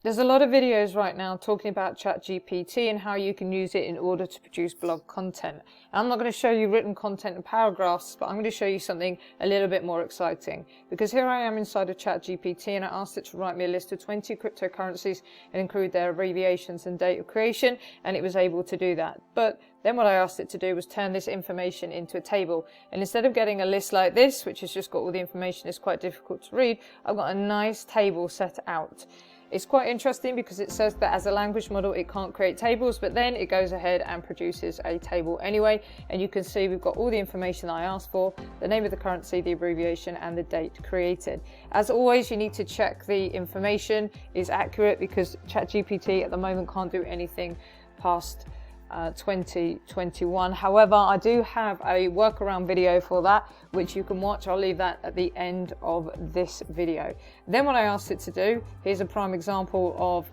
There's a lot of videos right now talking about ChatGPT and how you can use it in order to produce blog content. I'm not going to show you written content and paragraphs, but I'm going to show you something a little bit more exciting. Because here I am inside of ChatGPT and I asked it to write me a list of 20 cryptocurrencies and include their abbreviations and date of creation, and it was able to do that. But then what I asked it to do was turn this information into a table. And instead of getting a list like this, which has just got all the information, it's quite difficult to read, I've got a nice table set out. It's quite interesting because it says that as a language model it can't create tables, but then it goes ahead and produces a table anyway. And you can see we've got all the information I asked for, the name of the currency, the abbreviation, and the date created. As always, you need to check the information is accurate because ChatGPT at the moment can't do anything past 2021. However, I do have a workaround video for that, which you can watch. I'll leave that at the end of this video. Then what I asked it to do, here's a prime example of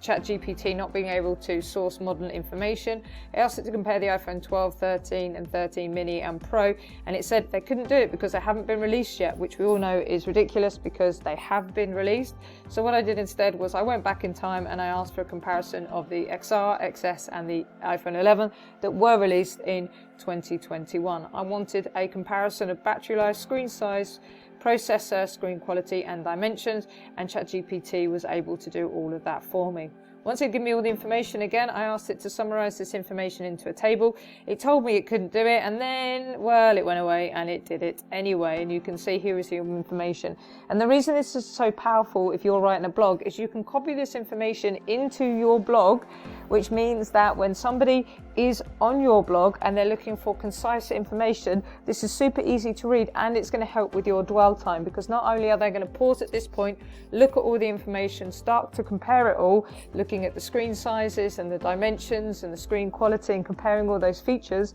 ChatGPT not being able to source modern information. I asked it to compare the iPhone 12, 13 and 13 mini and Pro, and it said they couldn't do it because they haven't been released yet, which we all know is ridiculous because they have been released. So what I did instead was I went back in time and I asked for a comparison of the XR, XS and the iPhone 11 that were released in 2021. I wanted a comparison of battery life, screen size, processor, screen quality and dimensions, and ChatGPT was able to do all of that for me. Once it gave me all the information again, I asked it to summarize this information into a table. It told me it couldn't do it, and then, well, it went away and it did it anyway. And you can see here is the information. And the reason this is so powerful if you're writing a blog is you can copy this information into your blog, which means that when somebody is on your blog and they're looking for concise information, this is super easy to read, and it's going to help with your dwell time, because not only are they going to pause at this point, look at all the information, start to compare it all, looking at the screen sizes and the dimensions and the screen quality and comparing all those features,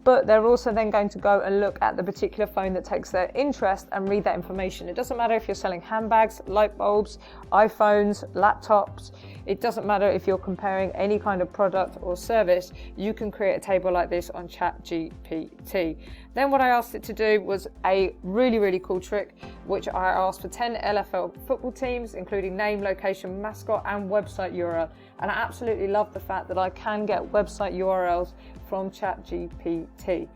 but they're also then going to go and look at the particular phone that takes their interest and read that information. It doesn't matter if you're selling handbags, light bulbs, iPhones, laptops. It doesn't matter if you're comparing any kind of product or service. You can create a table like this on ChatGPT. Then what I asked it to do was a really, really cool trick, which I asked for 10 LFL football teams, including name, location, mascot, and website URL. And I absolutely love the fact that I can get website URLs from ChatGPT.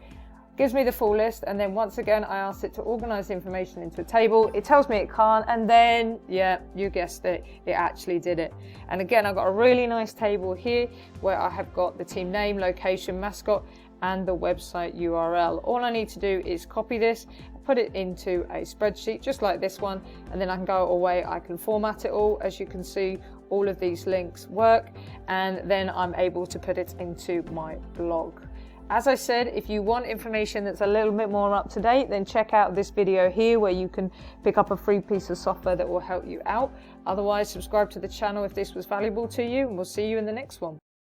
Gives me the full list, and then once again I asked it to organize the information into a table. It tells me it can't, and then, yeah, you guessed it, it actually did it. And again, I've got a really nice table here where I have got the team name, location, mascot, and the website URL. All I need to do is copy this, put it into a spreadsheet just like this one, and then I can go away, I can format it all. As you can see, all of these links work, and then I'm able to put it into my blog. As I said, if you want information that's a little bit more up to date, then check out this video here where you can pick up a free piece of software that will help you out. Otherwise, subscribe to the channel if this was valuable to you, and we'll see you in the next one.